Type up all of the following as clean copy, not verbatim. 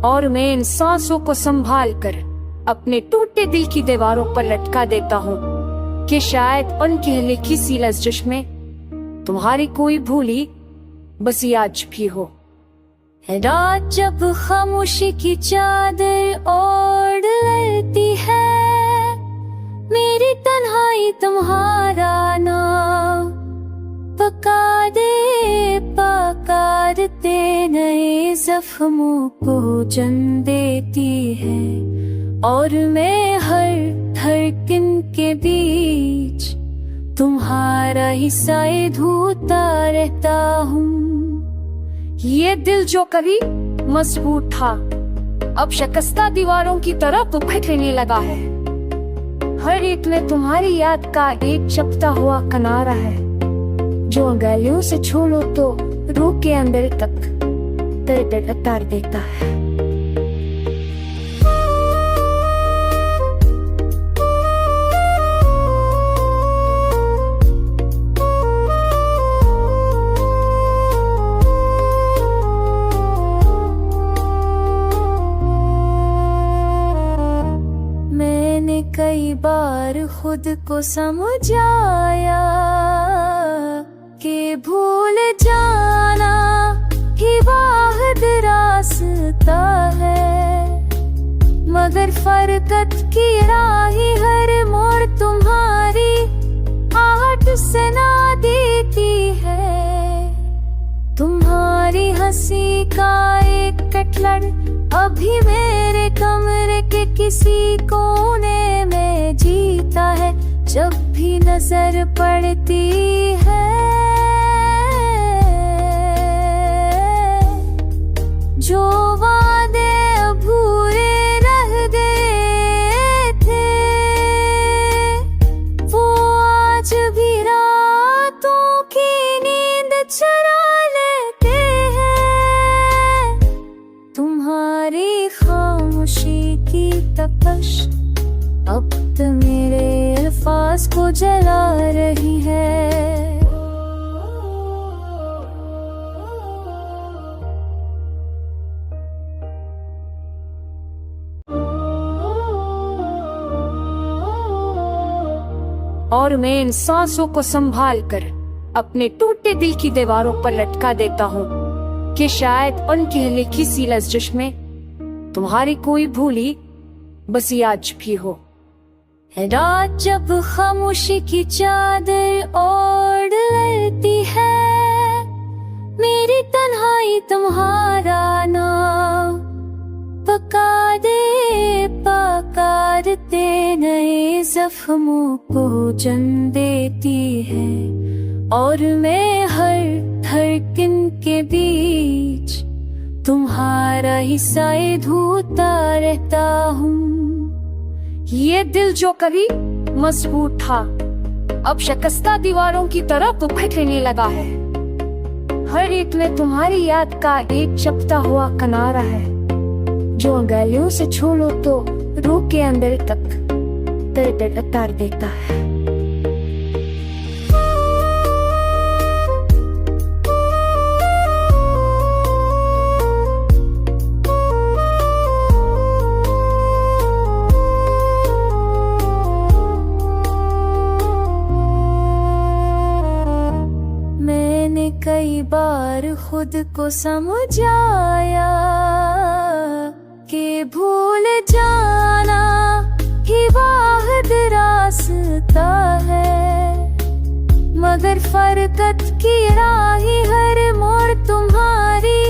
और मैं इन सांसों को संभाल कर अपने टूटे दिल की दीवारों पर लटका देता हूँ कि शायद उनकी लिखी सी लज़्ज़त में तुम्हारी कोई भूली बसी आज भी हो। रात जब खामोशी की चादर ओढ़ लेती है, मेरी तन्हाई तुम्हारा नाम पकारते नए जख्मों को जन्म देती है। और मैं हर धड़कन के बीच तुम्हारा ही साए ढूंढता रहता हूँ। ये दिल जो कभी मजबूत था, अब शिकस्ता दीवारों की तरह बिखरने लगा है। हर एक में तुम्हारी याद का एक चपटा हुआ किनारा है, जो गलियों से छू लो तो रूह के अंदर तक दर्द उतार देता है। कई बार खुद को समझाया कि भूल जाना ही वाहिद रास्ता है, मगर फरकत की राही हर मोड़ तुम्हारी आहट सुना देती है। तुम्हारी हंसी का एक कटलड़ अभी मेरे कमरे के किसी कोने में जीता है। जब भी नजर पड़ती है, जो वादे अधूरे रह गए थे, वो आज भी रातों की नींद चुरा लेते हैं। तुम्हारी खामोशी की तपश अब तो मेरे अल्फाज को जला रही है। और मैं इन सांसों को संभाल कर अपने टूटे दिल की दीवारों पर लटका देता हूँ कि शायद उनकी लिखी सी लज़्ज़त में तुम्हारी कोई भूली बसी आज भी हो। रात जब खामोशी की चादर ओढ़ लेती है, मेरी तन्हाई तुम्हारा नाम पकारते नए जख्मों को जन्म देती है। और मैं हर धड़कन के बीच तुम्हारा ही साए ढूंढता रहता हूँ। ये दिल जो कभी मजबूत था, अब शिकस्ता दीवारों की तरह बिखरने लगा है। हर एक में तुम्हारी याद का एक चपटा हुआ किनारा है, जो गलियों से छू लो तो रूह के अंदर तक दर्द उतार देता है। कई बार खुद को समझाया कि भूल जाना ही वाहिद रास्ता है, मगर फरकत की राही हर मोड़ तुम्हारी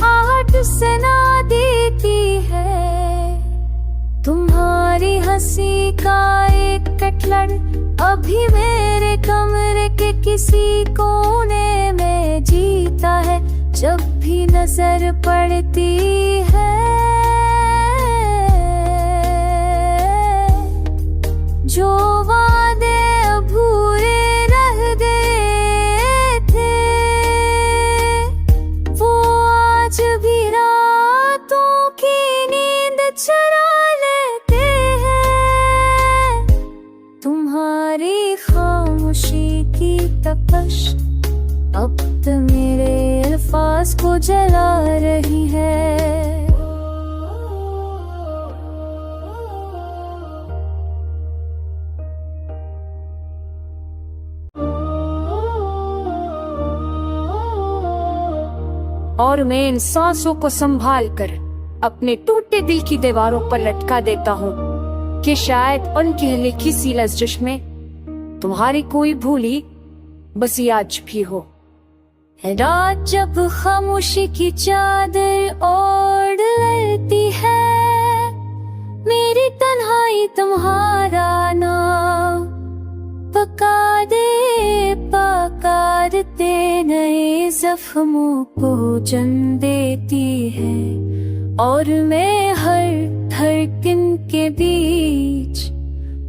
आहट सुना देती है। तुम्हारी हंसी का एक कटलड़ अभी मेरे कमरे के किसी कोने में जीता है। जब भी नजर पड़ती है, जो वादे अधूरे रह गए थे, वो आज भी रातों की नींद चुरा लेते हैं। तुम्हारी खामोशी की तपश अब तो मेरे अल्फाज को जला रही है। और मैं इन सांसों को संभाल कर अपने टूटे दिल की दीवारों पर लटका देता हूँ कि शायद उनकी लिखी सी लज़्ज़िश में तुम्हारी कोई भूली बसी आज भी हो। रात जब खामोशी की चादर ओढ़ लेती है, मेरी तन्हाई तुम्हारा नाम पकारते नए जख्मों को जन्म देती है, और मैं हर धड़कन के बीच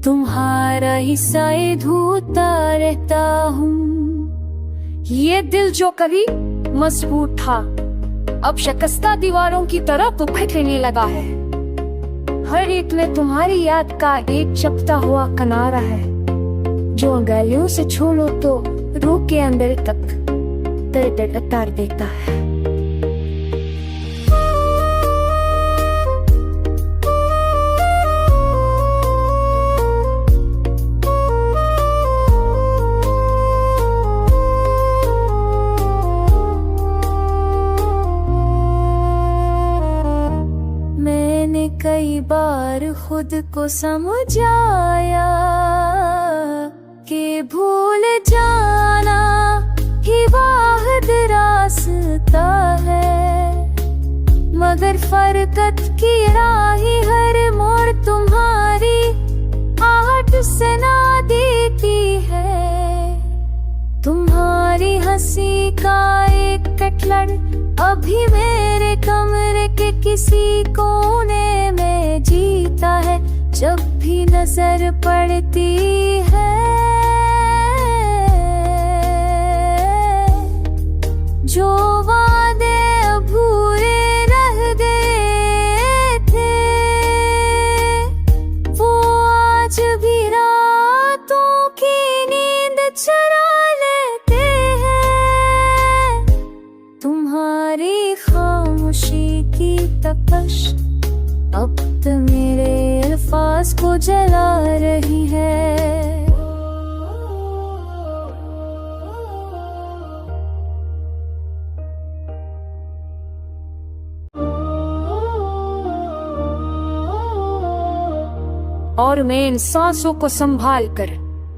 तुम्हारा हिस्सा ढूंढता रहता हूँ। ये दिल जो कभी मजबूत था, अब शिकस्ता दीवारों की तरह बिखरने लगा है। हर एक में तुम्हारी याद का एक चपटा हुआ किनारा है, जो अंगुलियों से छू लो तो रूह के अंदर तक दर्द उतार देता है। मैंने कई बार खुद को समझाया कि भूल जाना ही वाहिद रास्ता है, मगर फरकत की राही हर मोड़ तुम्हारी आहट सुना देती है। तुम्हारी हंसी का एक कटलड़ अभी मेरे कमरे के किसी कोने में जीता है। जब भी नजर पड़ती है, जो वादे अधूरे रह गए थे, वो आज भी रातों की नींद चुरा लेते हैं। तुम्हारी खामोशी की तपश अब तो मेरे अल्फाज को जला रही है। और मैं इन सांसों को संभाल कर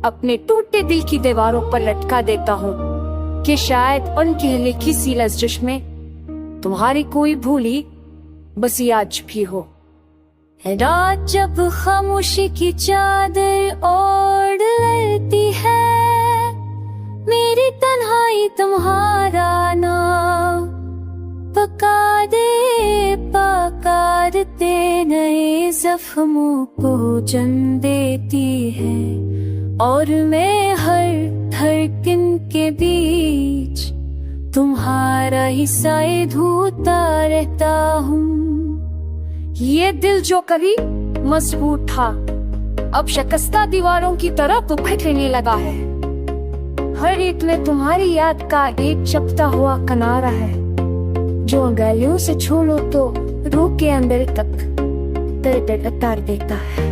अपने टूटे दिल की दीवारों पर लटका देता हूँ कि शायद उनकी लिखी सी लज़्ज़िश में तुम्हारी कोई भूली बसी आज भी हो। रात जब खामोशी की चादर ओढ़ लेती है, मेरी तन्हाई तुम्हारा नाम पकारते नए जख्मों को जन्म देती है, और मैं हर धड़कन के बीच तुम्हारा हिस्सा ढूंढता रहता हूँ। ये दिल जो कभी मजबूत था, अब शिकस्ता दीवारों की तरह बिखरने लगा है। हर एक में तुम्हारी याद का एक चपटा हुआ किनारा है, जो अंगुलियों से छू लो तो रूह के अंदर तक दर्द उतार देता है।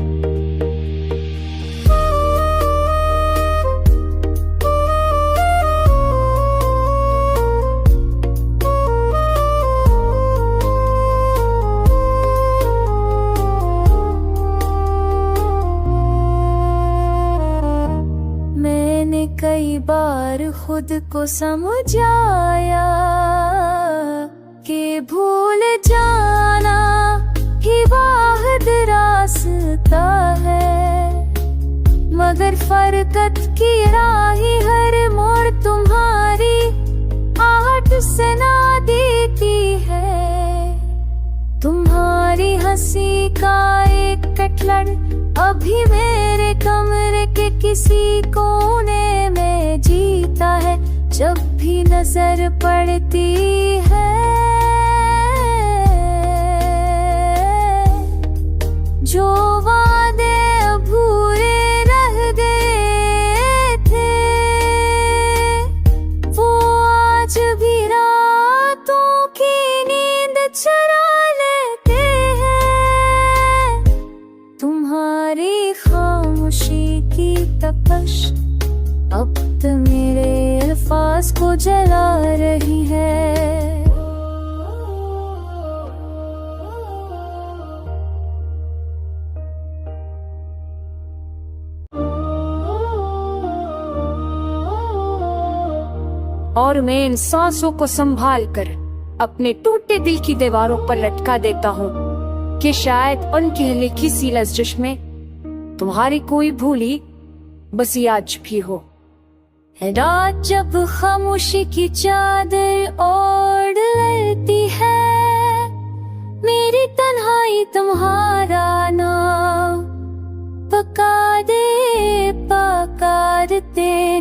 मैंने कई बार खुद को समझाया कि भूल जाना ही वाहिद रास्ता है, मगर फरकत की राही हर मोड़ तुम्हारी आहट सुना देती है। तुम्हारी हंसी का एक कटलड़ अभी मेरे कमरे के किसी कोने में जीता है। जब भी नजर पड़ती है, जो वादे अधूरे रह गए थे, वो आज भी रातों की नींद चुरा लेते हैं। तुम्हारी खामोशी की तपश अब तो मेरे अल्फाज को जला रही है। और मैं इन सांसों को संभाल कर अपने टूटे दिल की दीवारों पर लटका देता हूँ कि शायद उनके लिखी सी लफ्ज़ में तुम्हारी कोई भूली बसी आज भी हो। रात जब खामोशी की चादर ओढ़ लेती है, मेरी तन्हाई तुम्हारा नाम पकारते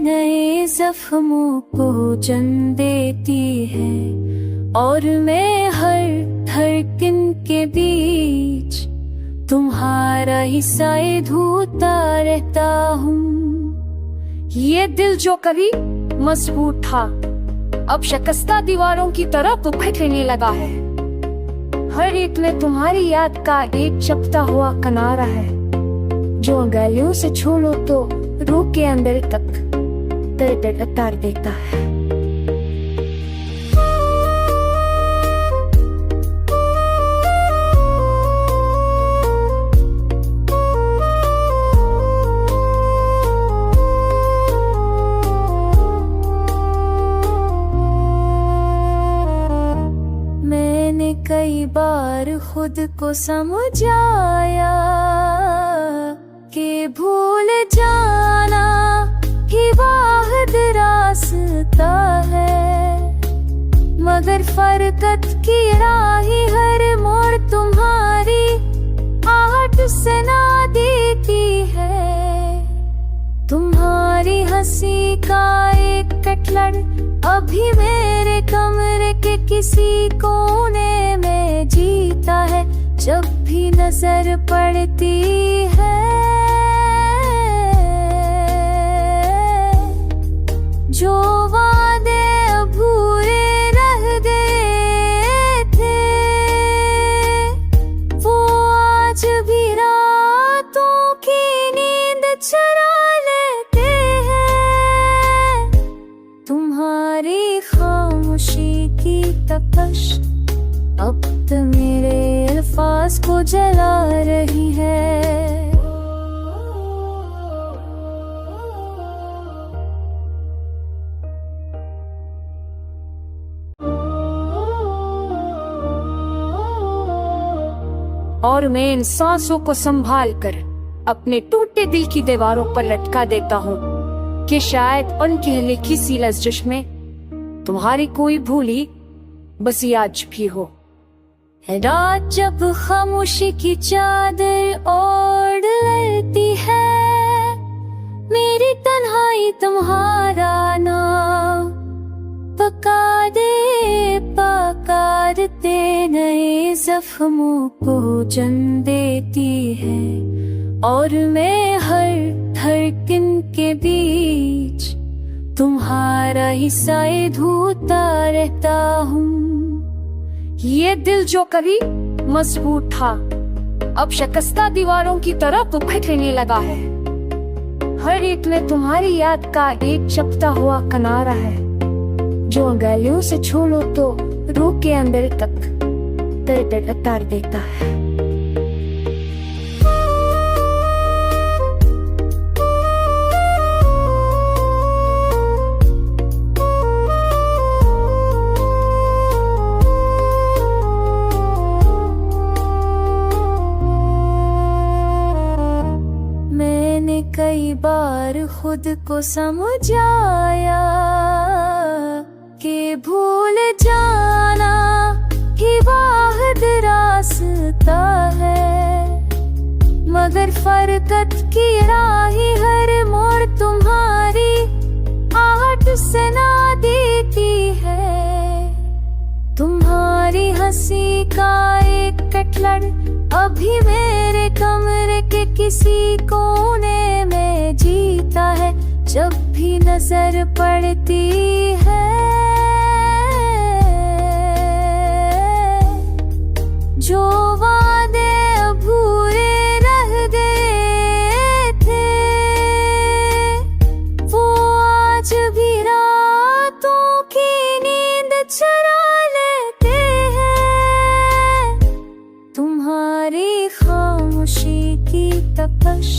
नए जख्मों को जन देती है, और मैं हर धड़कन के बीच तुम्हारा ही साए ढूंढता रहता हूँ। ये दिल जो कभी मजबूत था अब शिकस्ता दीवारों की तरफ बिखरने लगा है। हर एक में तुम्हारी याद का एक चपटा हुआ किनारा है, जो गलियों से छोड़ो तो रूह के अंदर तक दर्द उतार देता है। मैंने कई बार खुद को समझाया कि भूल जाना ही वाहिद रास्ता है, मगर फरकत की राही हर मोड़ तुम्हारी आहट सुना देती है। तुम्हारी हंसी का एक कटलड़ अभी मेरे कमरे के किसी कोने में जीता है। जब भी नजर पड़ती है जो वादे अधूरे रह गए थे, वो आज भी रातों की नींद चुरा लेते हैं। तुम्हारी खामोशी की तपश अब तो मेरे अल्फाज को जला रही है। और मैं इन सांसों को संभाल कर अपने टूटे दिल की दीवारों पर लटका देता हूँ कि शायद उनके लिखी सी लफ्ज़ में तुम्हारी कोई भूली बसी आज भी हो। रात जब खामोशी की चादर ओढ़ लेती है, मेरी तन्हाई तुम्हारा नाम पकारते नए जख्मों को जन देती है, और मैं हर धड़कन के बीच तुम्हारा ही साए ढूंढता रहता हूँ। ये दिल जो कभी मजबूत था अब शिकस्ता दीवारों की तरफ बिखरने लगा है। हर एक में तुम्हारी याद का एक चपटा हुआ किनारा है, जो गलियों से छोड़ो तो रूह के अंदर तक दर्द उतार देता है। मैंने कई बार खुद को समझाया कि भूल जाना ही वाहिद रास्ता है, मगर फरकत की राही हर मोड़ तुम्हारी आहट सुना देती है। तुम्हारी हंसी का एक कटलड़ अभी मेरे कमरे के किसी कोने में जीता है। जब भी नजर पड़ती है जो वादे अधूरे रह गए थे, वो आज भी रातों की नींद चुरा लेते हैं। तुम्हारी खामोशी की तपश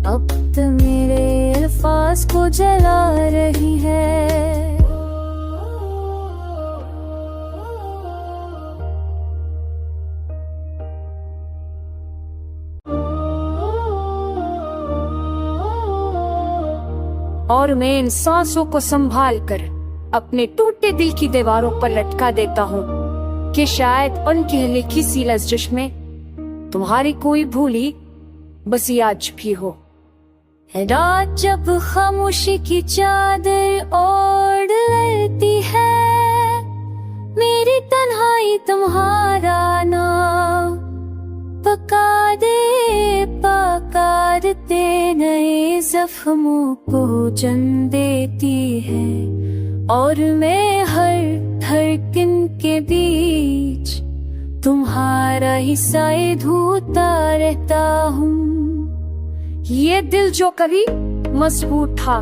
अब तो मेरे अल्फाज को जला रही है। और मैं इन सांसों को संभाल कर अपने टूटे दिल की दीवारों पर लटका देता हूँ कि शायद उनकी लिखी सी लज़्ज़त में तुम्हारी कोई भूली बसी आज भी हो। रात जब खामोशी की चादर ओढ़ लेती है, मेरी तन्हाई तुम्हारा नाम पकारते नए जख्मों को जन देती है, और मैं हर धड़कन के बीच तुम्हारा ही साए ढूंढता रहता हूँ। ये दिल जो कभी मजबूत था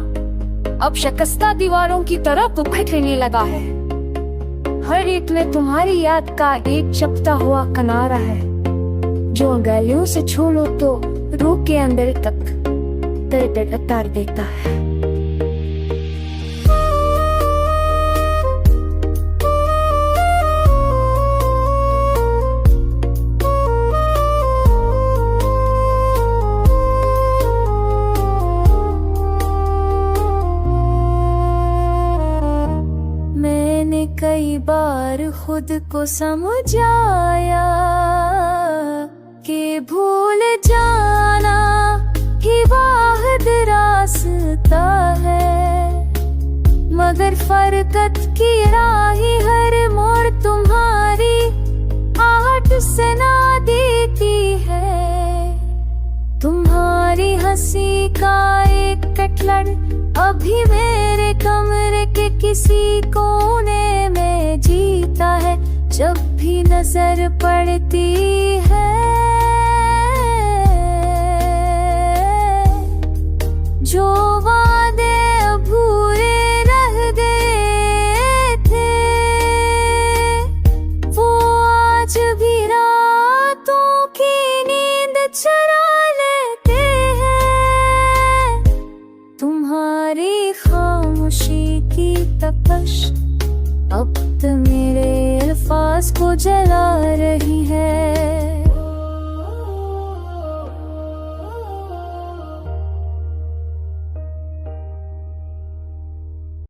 अब शिकस्ता दीवारों की तरह बिखरने लगा है। हर एक में तुम्हारी याद का एक चपटा हुआ किनारा है, जो गलियों से छू लो तो रूह के अंदर तक दर्द उतार देता है। मैंने कई बार खुद को समझाया कि भूल जाना ही वाहिद रास्ता है, मगर फरकत की राही हर मोड़ तुम्हारी आहट सुना देती है। तुम्हारी हंसी का एक कटलड़ अभी मेरे कमरे के किसी कोने में जीता है, जब भी नजर पड़ती है। जो वादे अधूरे रह गए थे, वो आज भी रातों की नींद चुरा लेते हैं। तुम्हारी खामोशी की तपश अब तो मेरे अल्फाज को जला रही है।